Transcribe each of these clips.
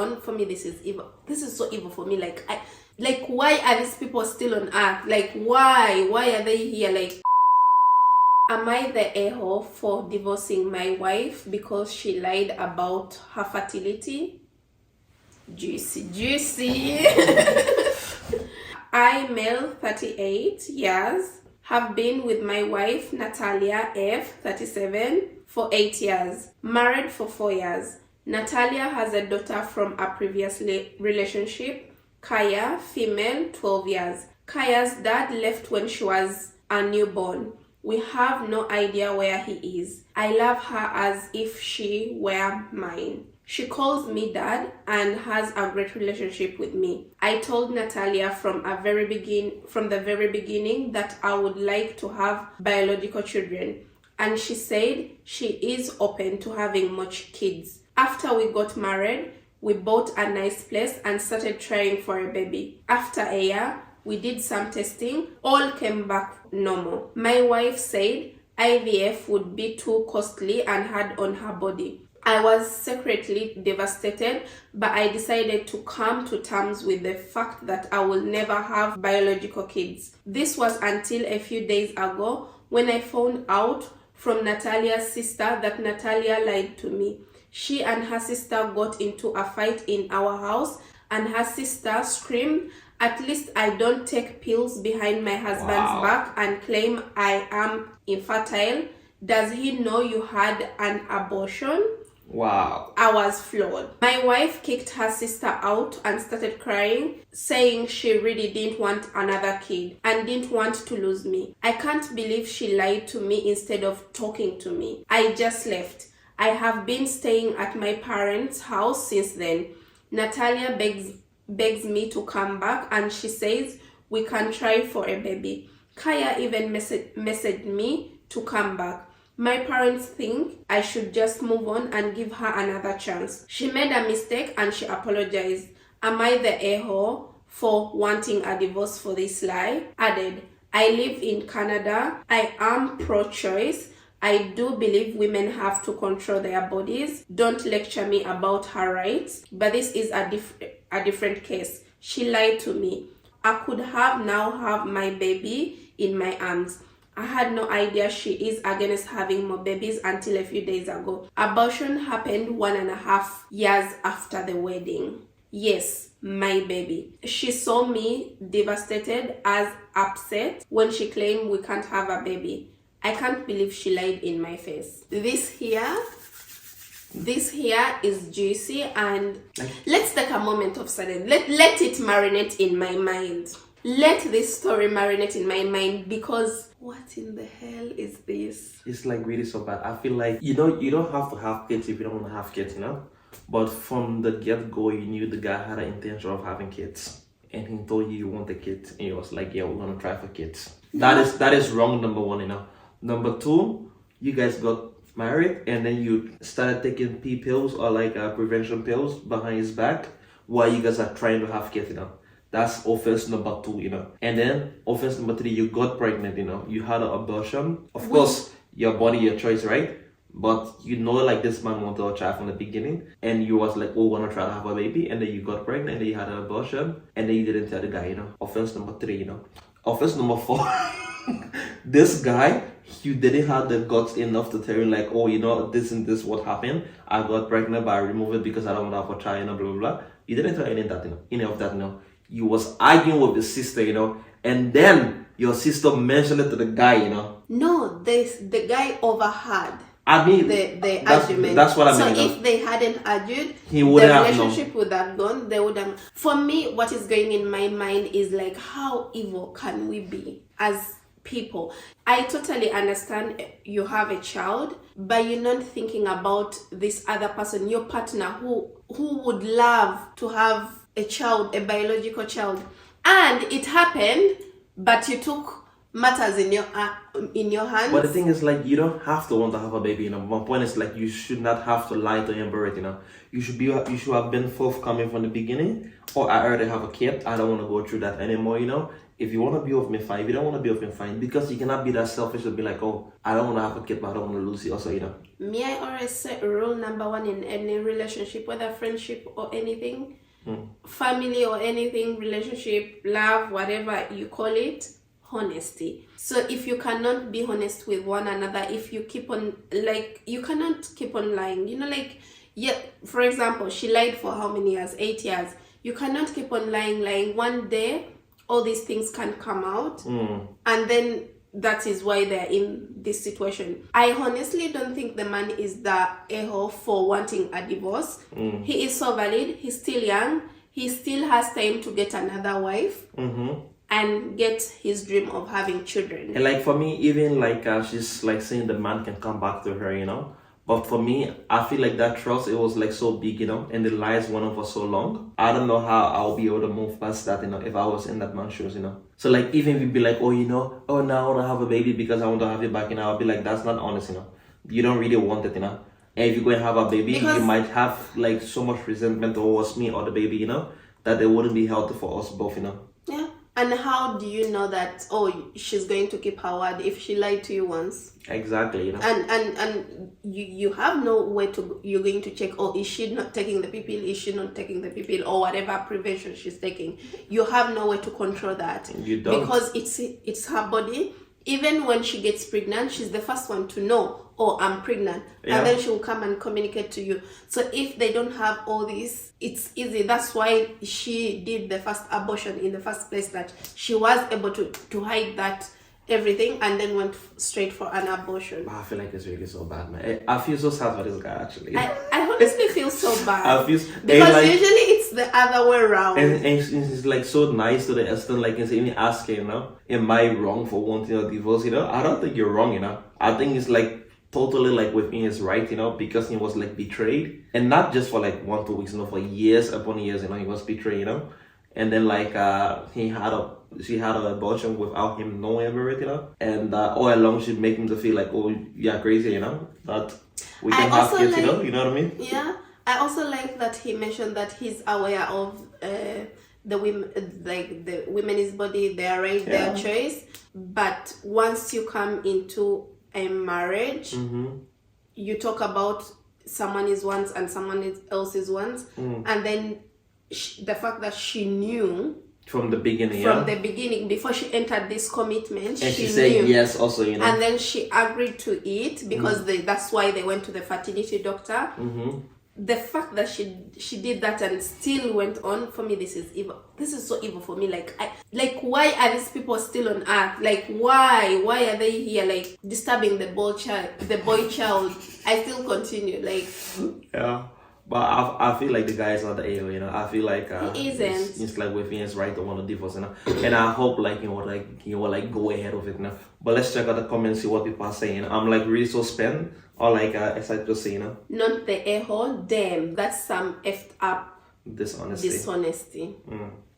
on. For me, this is evil. This is so evil for me. Like, why are these people still on earth? Like, why are they here? Like, am I the a-hole for divorcing my wife because she lied about her fertility? Juicy. I, male, 38 years, have been with my wife, Natalia F, 37, for 8 years, married for 4 years. Natalia has a daughter from a previous relationship, Kaya, female, 12 years. Kaya's dad left when she was a newborn. We have no idea where he is. I love her as if she were mine. She calls me dad and has a great relationship with me. I told Natalia from the very beginning that I would like to have biological children, and she said she is open to having much kids. After we got married, we bought a nice place and started trying for a baby. After a year, we did some testing. All came back normal. My wife said IVF would be too costly and hard on her body. I was secretly devastated, but I decided to come to terms with the fact that I will never have biological kids. This was until a few days ago when I found out from Natalia's sister that Natalia lied to me. She and her sister got into a fight in our house, and her sister screamed, "At least I don't take pills behind my husband's back and claim I am infertile. Does he know you had an abortion?" Wow. I was floored. My wife kicked her sister out and started crying, saying she really didn't want another kid and didn't want to lose me. I can't believe she lied to me instead of talking to me. I just left. I have been staying at my parents' house since then. Natalia begs me to come back, and she says we can try for a baby. Kaya even messaged me to come back. My parents think I should just move on and give her another chance. She made a mistake and she apologized. Am I the a-hole for wanting a divorce for this lie? Added, I live in Canada. I am pro-choice. I do believe women have to control their bodies. Don't lecture me about her rights. But this is a different case. She lied to me. I could now have my baby in my arms. I had no idea she is against having more babies until a few days ago. Abortion happened 1.5 years after the wedding. Yes, my baby. She saw me devastated as upset when she claimed we can't have a baby. I can't believe she lied in my face. This here is juicy, and let's take a moment of silence. Let it marinate in my mind. Let this story marinate in my mind, because what in the hell is this? It's like really so bad. I feel like, you don't have to have kids if you don't want to have kids, But from the get-go, you knew the guy had an intention of having kids. And he told you want a kid. And he was like, yeah, we're going to try for kids. That is wrong, number one, Number two, you guys got married and then you started taking pee pills or like prevention pills behind his back while you guys are trying to have kids, That's offense number 2, And then offense number 3, you got pregnant, You had an abortion. Of course, your body, your choice, right? But like this man wanted a child from the beginning, and you was like, oh, wanna try to have a baby, and then you got pregnant, and then you had an abortion, and then you didn't tell the guy, Offense number 3, Offense number 4, this guy, you didn't have the guts enough to tell him like, oh, this and this what happened. I got pregnant, but I removed it because I don't want to have a child, blah, blah, blah. You didn't tell any of that, You was arguing with your sister, and then your sister mentioned it to the guy, No, the guy overheard. I mean, the argument. That's what I mean. So if they hadn't argued, the relationship would have gone. They would have. For me, what is going in my mind is like, how evil can we be as people? I totally understand you have a child, but you're not thinking about this other person, your partner, who would love to have a child, a biological child, and it happened, but you took matters in your hands. But the thing is, like, you don't have to want to have a baby. My point is, like, you should not have to lie to ember it. You should have been forthcoming from the beginning. Or I already have a kid. I don't want to go through that anymore. If you want to be with me, fine. If you don't want to be with me, fine. Because you cannot be that selfish to be like, oh, I don't want to have a kid, but I don't want to lose you also, you know. Me, I always say rule number one in any relationship, whether friendship or anything, family or anything, relationship, love, whatever you call it, honesty. So if you cannot be honest with one another, if you keep on, like, you cannot keep on lying, you know, like, yeah, for example, she lied for how many years? 8 years. You cannot keep on lying. One day, all these things can come out, and then that is why they're in this situation. I honestly don't think the man is the a-hole for wanting a divorce. He is so valid. He's still young. He still has time to get another wife and get his dream of having children. And like for me, even like she's like saying the man can come back to her, you know. But for me, I feel like that trust, it was like so big, you know, and the lies went on for so long. I don't know how I'll be able to move past that, you know, if I was in that man's shoes, you know. So like, even if you'd be like, oh, you know, oh, now I want to have a baby because I want to have it back, you know, I'll be like, that's not honest, you know. You don't really want it, you know. And if you're going to have a baby, you might have like so much resentment towards me or the baby, you know, that it wouldn't be healthy for us both, you know. Yeah. And how do you know that, oh, she's going to keep her word if she lied to you once? Exactly, you know. And you have no way to, you're going to check, oh, is she not taking the pill? Is she not taking the pill? Or whatever prevention she's taking. You have no way to control that. You don't. Because it's her body. Even when she gets pregnant, she's the first one to know, oh, I'm pregnant. Yeah. And then she will come and communicate to you. So if they don't have all this, it's easy. That's why she did the first abortion in the first place, that she was able to hide that everything and then went straight for an abortion. I feel like it's really so bad, man. I feel so sad for this guy, actually. I honestly feel so bad. Because like, usually it's the other way around. And he's like so nice to the extent, like, he's even asking, you know, am I wrong for wanting a divorce, you know? I don't think you're wrong, you know? I think it's like totally like within his right, you know, because he was like betrayed. And not just for like 1-2 weeks, you know, for years upon years, you know, he was betrayed, you know? And then like she had an abortion without him knowing everything, you know, and all along she'd make him to feel like, oh, you're crazy, you know, that we can have kids, like, you know what I mean? Yeah, I also like that he mentioned that he's aware of the women, like the women's body, their right, their choice, but once you come into a marriage, you talk about someone is once and someone else is once, and then the fact that she knew from the beginning, the beginning, before she entered this commitment, and she said knew. Yes also, you know, and then she agreed to it because that's why they went to the fertility doctor. The fact that she did that and still went on, for me, this is evil. This is so evil for me. Like, why are these people still on earth? Like, why are they here, like, disturbing the boy child? I still continue, like, yeah. But I feel like the guy is not the a-hole, you know. I feel like he isn't. It's like within his right to want to divorce, you know. And I hope like he will go ahead with it, you know. But let's check out the comments, see what people are saying. I'm like really so spent or like excited to see, you know. Not the a-hole, them. That's some effed up dishonesty.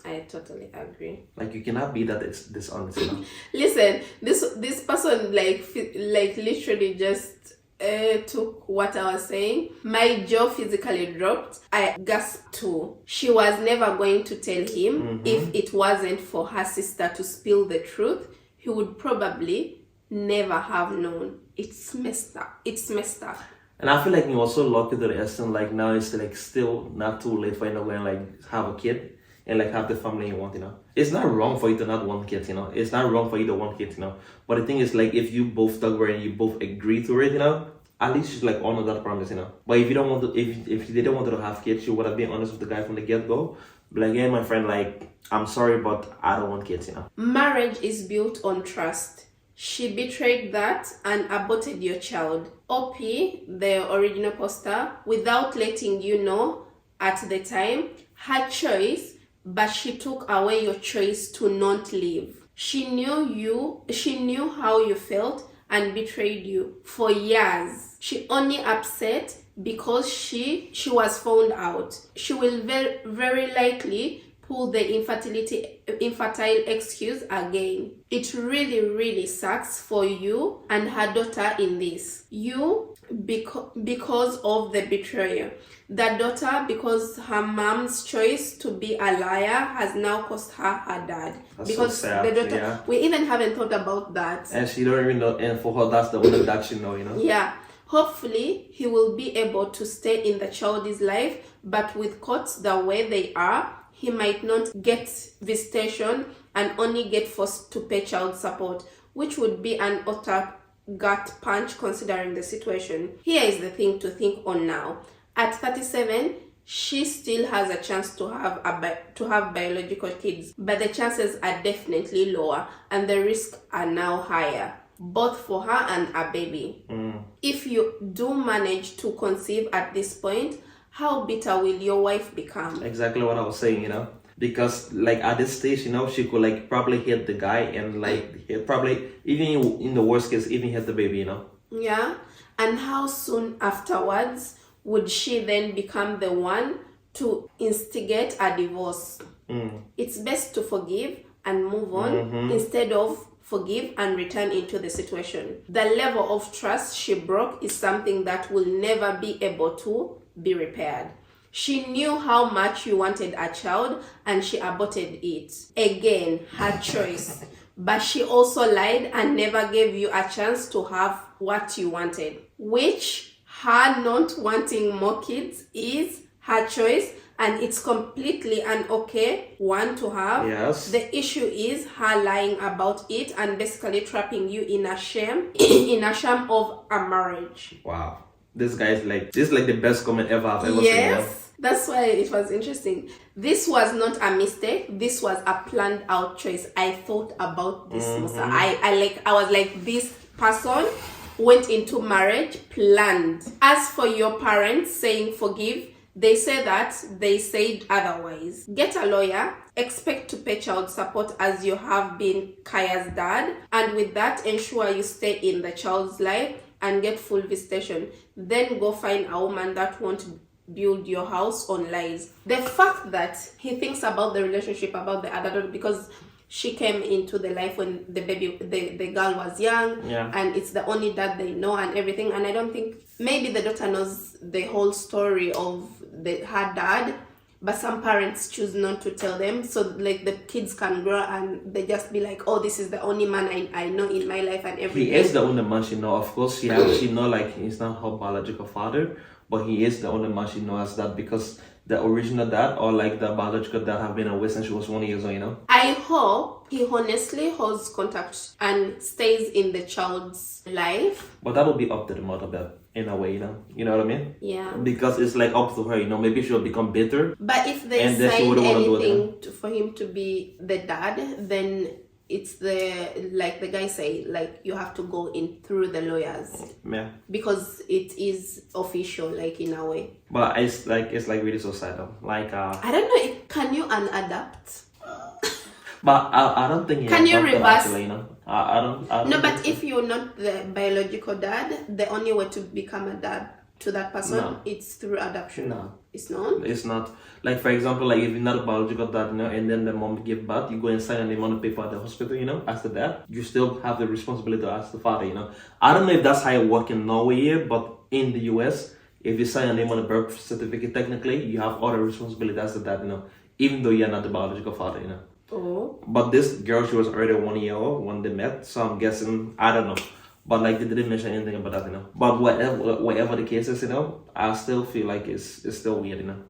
I totally agree. Like, you cannot be that it's dishonest, you know. Listen, this person like literally just took what I was saying. My jaw physically dropped. I gasped too. She was never going to tell him. If it wasn't for her sister to spill the truth, he would probably never have known. It's messed up. And I feel like he was so lucky to the extent, like, now it's like still not too late for him to go and like have a kid and like have the family you want, you know. It's not wrong for you to not want kids, you know. It's not wrong for you to want kids, you know. But the thing is, like, if you both talk about it and you both agree to it, you know, at least just like honor that promise, you know. But if you don't want to, if they don't want to have kids, you would have been honest with the guy from the get-go. But like, yeah, my friend, like, I'm sorry, but I don't want kids, you know. Marriage is built on trust. She betrayed that and aborted your child. OP, the original poster, without letting you know at the time, her choice, but she took away your choice to not live. She knew how you felt and betrayed you for years. She only upset because she was found out. She will very likely pull the infertile excuse again. It really sucks for you and her daughter in this. You, because of the betrayal. The daughter, because her mom's choice to be a liar has now cost her her dad. That's because so sad, the daughter, yeah. we even haven't thought about that. And she don't even know, and for her, that's the only that she know, you know? Yeah. Hopefully, he will be able to stay in the child's life, but with courts the way they are, he might not get visitation and only get forced to pay child support, which would be an utter gut punch considering the situation. Here is the thing to think on now. At 37, she still has a chance to have biological kids, but the chances are definitely lower and the risks are now higher, both for her and her baby. If you do manage to conceive at this point, how bitter will your wife become? Exactly what I was saying, you know? Because like at this stage, you know, she could like probably hit the guy and like hit, probably even in the worst case, even hit the baby, you know? Yeah. And how soon afterwards would she then become the one to instigate a divorce? It's best to forgive and move on instead of forgive and return into the situation. The level of trust she broke is something that will never be able to be repaired. She knew how much you wanted a child and she aborted it. Again, her choice. But she also lied and never gave you a chance to have what you wanted. Which her not wanting more kids is her choice, and it's completely an okay one to have. Yes. The issue is her lying about it and basically trapping you in a shame in a shame of a marriage. Wow. This guy is like, this is like the best comment ever I've ever seen. Yes. That's why it was interesting. This was not a mistake. This was a planned out choice. I thought about this, Musa. I was like, this person went into marriage planned. As for your parents saying forgive, they say that, they said otherwise. Get a lawyer, expect to pay child support as you have been Kaya's dad, and with that, ensure you stay in the child's life and get full visitation. Then go find a woman that won't build your house on lies. The fact that he thinks about the relationship, about the other daughter, because she came into the life when the girl was young, and it's the only dad they know and everything. And I don't think, maybe the daughter knows the whole story of her dad, but some parents choose not to tell them, so like the kids can grow and they just be like, oh, this is the only man I know in my life and everything. He is the only man she know. Of course, she know like he's not her biological father, but he is the only man she knows as that, because the original dad or like the biological dad have been away since she was 1 year old, you know? I hope he honestly holds contact and stays in the child's life. But that will be up to the mother, that in a way, you know? You know what I mean? Yeah. Because it's like up to her, you know? Maybe she'll become bitter. But if they and then she sign wouldn't want to do anything for him to be the dad, then it's like the guy say, like you have to go in through the lawyers. Yeah. Because it is official, like in a way. But it's like really so sad though. Like I don't know, can you unadapt? But I don't think can you reverse? Actually, you know? I don't no, but if you're not the biological dad, the only way to become a dad to that person, it's through adoption. No. It's not? It's not. Like, for example, like if you're not a biological dad, you know, and then the mom give birth, you go and sign an amount of paper at the hospital, you know, as the dad, you still have the responsibility to ask the father, you know. I don't know if that's how it works in Norway here, but in the US, if you sign a name on a birth certificate, technically, you have all the responsibility as the dad, you know, even though you're not the biological father, you know. Oh. But this girl, she was already 1 year old when they met, so I'm guessing, I don't know. But like they didn't mention anything about that, you know. But whatever the case is, you know, I still feel like it's still weird, you know.